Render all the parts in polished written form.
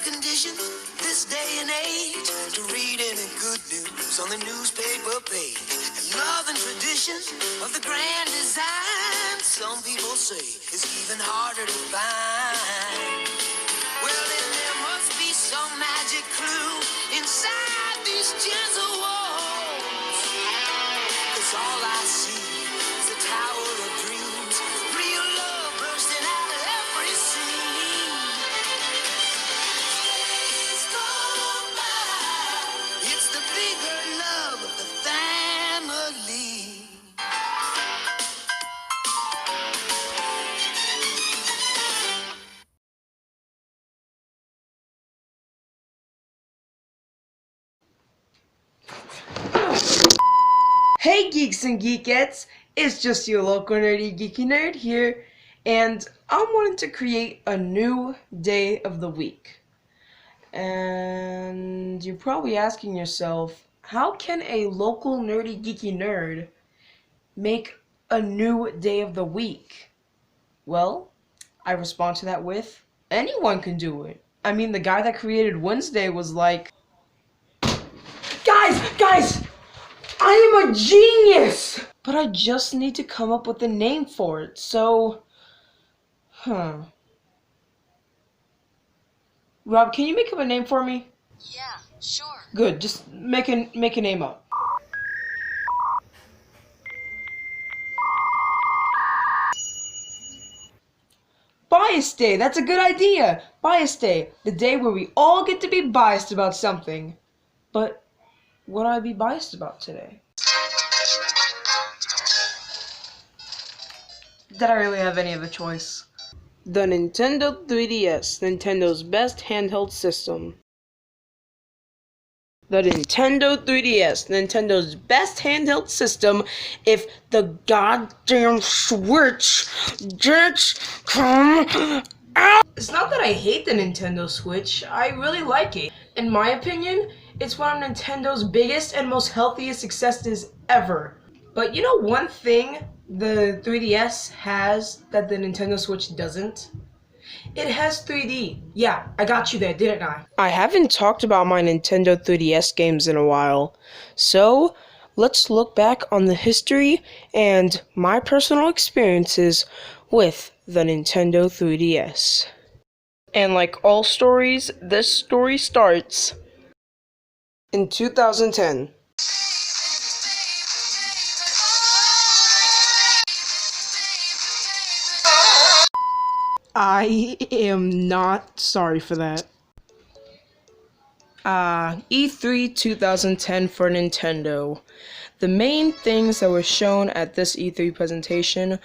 conditions this day and age to read any good news on the newspaper page. And love and tradition of the grand design, some people say, is even harder to find. Well, then there must be some magic clue inside these gentle walls. 'Cause all I see is a tower of dreams, real love bursting out of every scene. Days go by, it's the bigger love of the family. Hey geeks and geekettes, it's just your local nerdy geeky nerd here, and I'm wanting to create a new day of the week. And you're probably asking yourself, how can a local nerdy geeky nerd make a new day of the week? Well, I respond to that with, anyone can do it. I mean, the guy that created Wednesday was like, Guys! I am a genius! But I just need to come up with a name for it, so... Rob, can you make up a name for me? Yeah, sure. Good, just make a name up. Bias Day, that's a good idea! Bias Day, the day where we all get to be biased about something. But what would I be biased about today? Did I really have any other choice? The Nintendo 3DS, Nintendo's best handheld system. The Nintendo 3DS, Nintendo's best handheld system if the goddamn Switch didn't come out. It's not that I hate the Nintendo Switch, I really like it. In my opinion, it's one of Nintendo's biggest and most healthiest successes ever. But you know one thing the 3DS has that the Nintendo Switch doesn't? It has 3D. Yeah, I got you there, didn't I? I haven't talked about my Nintendo 3DS games in a while, so let's look back on the history and my personal experiences with the Nintendo 3DS. And like all stories, this story starts in 2010. I am not sorry for that. E3 2010 for Nintendo. The main things that were shown at this E3 presentation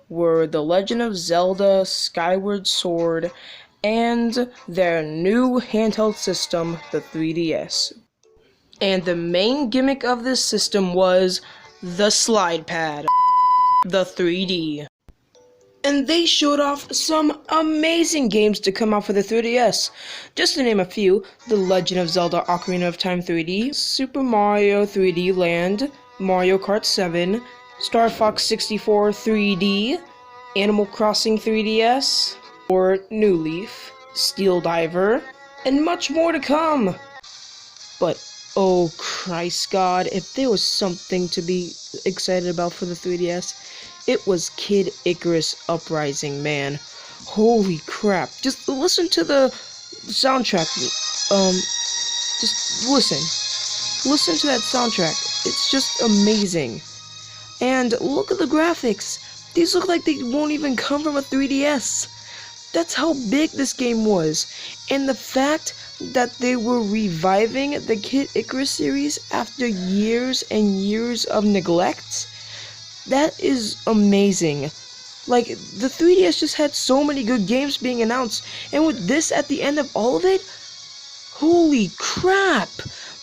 were The Legend of Zelda Skyward Sword and their new handheld system, the 3DS. And the main gimmick of this system was the slide pad, the 3D. And they showed off some amazing games to come out for the 3DS. Just to name a few, The Legend of Zelda Ocarina of Time 3D, Super Mario 3D Land, Mario Kart 7, Star Fox 64 3D, Animal Crossing 3DS, or New Leaf, Steel Diver, and much more to come. But oh Christ God, if there was something to be excited about for the 3DS, it was Kid Icarus Uprising, man. Holy crap. Just listen to the soundtrack. Just listen. Listen to that soundtrack. It's just amazing. And look at the graphics. These look like they won't even come from a 3DS. That's how big this game was. And the fact that they were reviving the Kid Icarus series after years and years of neglect, that is amazing. Like, the 3DS just had so many good games being announced, and with this at the end of all of it, holy crap!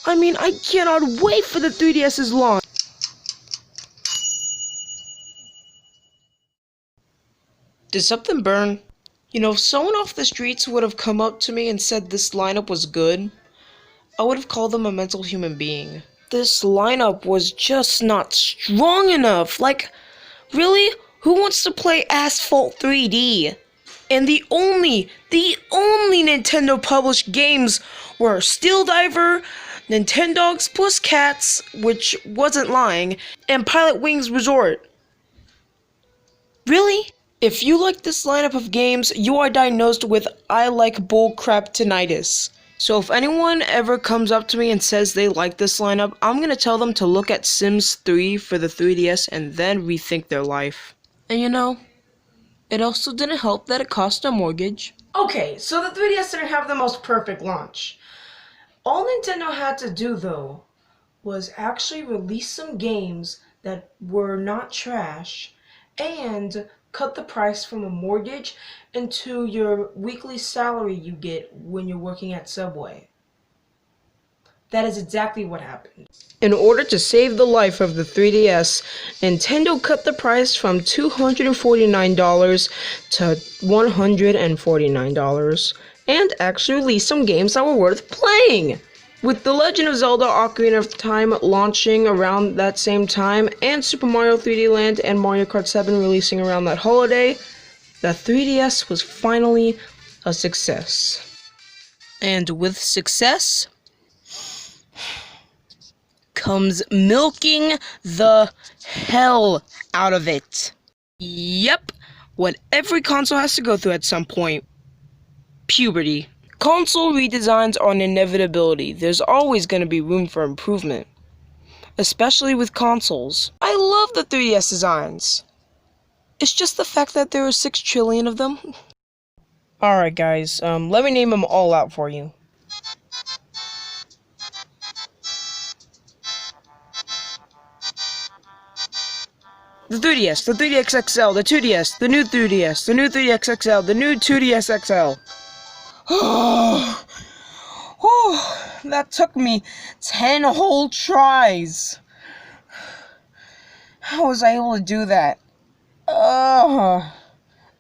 I mean, I cannot wait for the 3DS's launch! Did something burn? You know, if someone off the streets would have come up to me and said this lineup was good, I would have called them a mental human being. This lineup was just not strong enough. Like, really? Who wants to play Asphalt 3D? And the only Nintendo published games were Steel Diver, Nintendogs Plus Cats, which wasn't lying, and Pilot Wings Resort. Really? If you like this lineup of games, you are diagnosed with I like bullcrap tinnitus. So if anyone ever comes up to me and says they like this lineup, I'm gonna tell them to look at Sims 3 for the 3DS and then rethink their life. And you know, it also didn't help that it cost a mortgage. Okay, so the 3DS didn't have the most perfect launch. All Nintendo had to do, though, was actually release some games that were not trash and cut the price from a mortgage into your weekly salary you get when you're working at Subway. That is exactly what happened. In order to save the life of the 3DS, Nintendo cut the price from $249 to $149 and actually released some games that were worth playing. With The Legend of Zelda Ocarina of Time launching around that same time and Super Mario 3D Land and Mario Kart 7 releasing around that holiday, the 3DS was finally a success. And with success comes milking the hell out of it. Yep, what every console has to go through at some point. Puberty. Console redesigns are an inevitability. There's always going to be room for improvement. Especially with consoles. I love the 3DS designs. It's just the fact that there are 6 trillion of them. Alright guys, let me name them all out for you. The 3DS, the 3DS XL, the 2DS, the new 3DS, the new 3DS XL, the new 2DS XL. Oh, that took me 10 whole tries. How was I able to do that?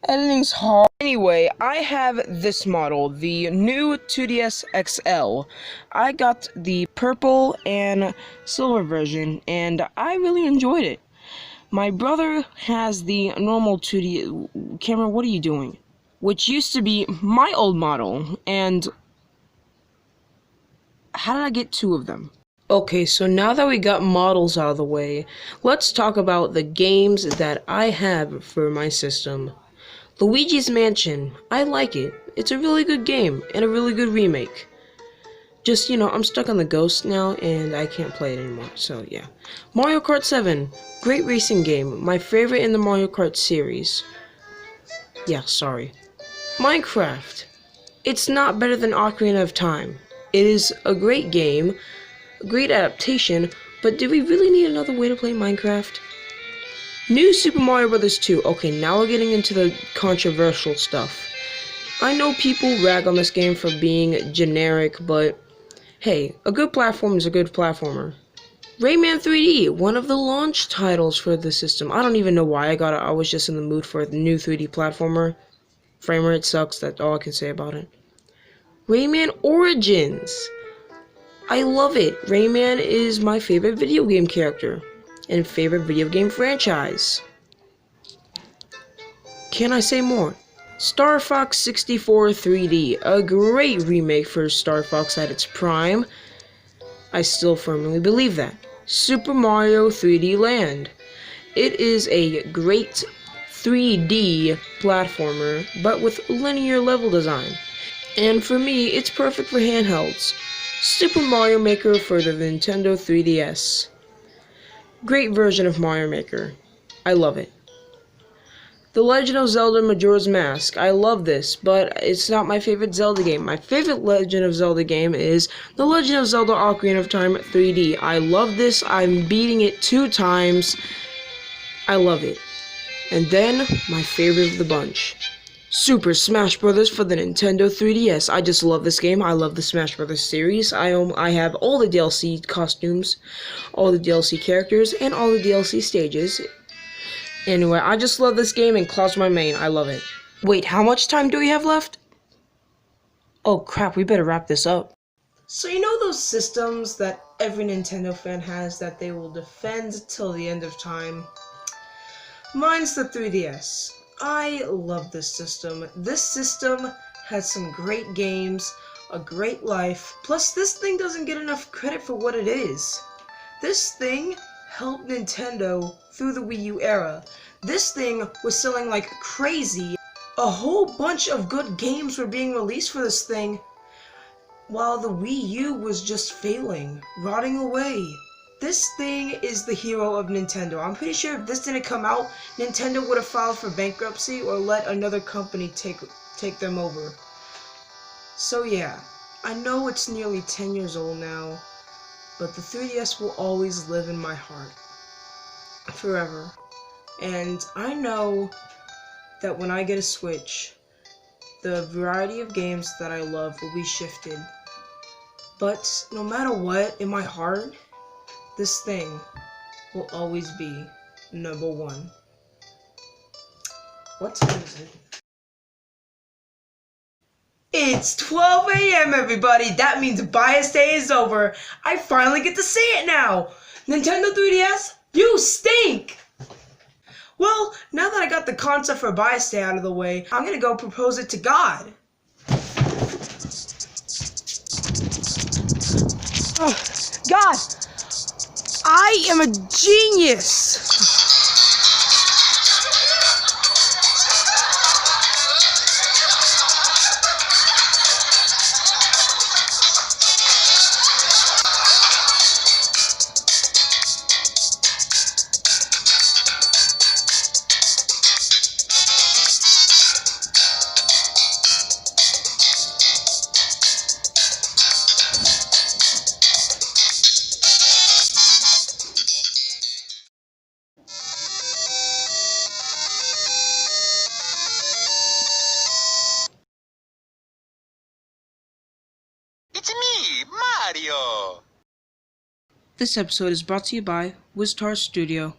Editing's hard. Anyway, I have this model, the new 2DS XL. I got the purple and silver version, and I really enjoyed it. My brother has the normal 2D... Cameron, what are you doing? Which used to be my old model, and... How did I get 2 of them? Okay, so now that we got models out of the way, let's talk about the games that I have for my system. Luigi's Mansion, I like it. It's a really good game, and a really good remake. Just, I'm stuck on the Ghost now, and I can't play it anymore, so yeah. Mario Kart 7, great racing game, my favorite in the Mario Kart series. Yeah, sorry. Minecraft, it's not better than Ocarina of Time. It is a great game, a great adaptation, but do we really need another way to play Minecraft? New Super Mario Bros. 2, okay, now we're getting into the controversial stuff. I know people rag on this game for being generic, but hey, a good platform is a good platformer. Rayman 3D, one of the launch titles for the system. I don't even know why I got it. I was just in the mood for the new 3D platformer. Frame rate sucks, that's all I can say about it. Rayman Origins. I love it. Rayman is my favorite video game character and favorite video game franchise. Can I say more? Star Fox 64 3D, a great remake for Star Fox at its prime. I still firmly believe that. Super Mario 3D Land. It is a great 3D platformer, but with linear level design. And for me, it's perfect for handhelds. Super Mario Maker for the Nintendo 3DS. Great version of Mario Maker. I love it. The Legend of Zelda Majora's Mask. I love this, but it's not my favorite Zelda game. My favorite Legend of Zelda game is The Legend of Zelda Ocarina of Time 3D. I love this. I'm beating it 2 times. I love it. And then, my favorite of the bunch. Super Smash Bros. For the Nintendo 3DS. I just love this game. I love the Smash Bros. Series. I have all the DLC costumes, all the DLC characters, and all the DLC stages. Anyway, I just love this game, and Cloud's my main. I love it. Wait, how much time do we have left? Oh crap, we better wrap this up. So you know those systems that every Nintendo fan has that they will defend till the end of time? Mine's the 3DS. I love this system. This system has some great games, a great life, plus this thing doesn't get enough credit for what it is. This thing helped Nintendo through the Wii U era. This thing was selling like crazy. A whole bunch of good games were being released for this thing, while the Wii U was just failing, rotting away. This thing is the hero of Nintendo. I'm pretty sure if this didn't come out, Nintendo would have filed for bankruptcy or let another company take them over. So yeah, I know it's nearly 10 years old now, but the 3DS will always live in my heart. Forever. And I know that when I get a Switch, the variety of games that I love will be shifted. But no matter what, in my heart, this thing will always be number one. What time is it? It's 12 a.m. everybody! That means Bias Day is over! I finally get to say it now! Nintendo 3DS, you stink! Well, now that I got the concept for Bias Day out of the way, I'm gonna go propose it to God. Oh, God! I am a genius! It's me, Mario! This episode is brought to you by WizTar Studio.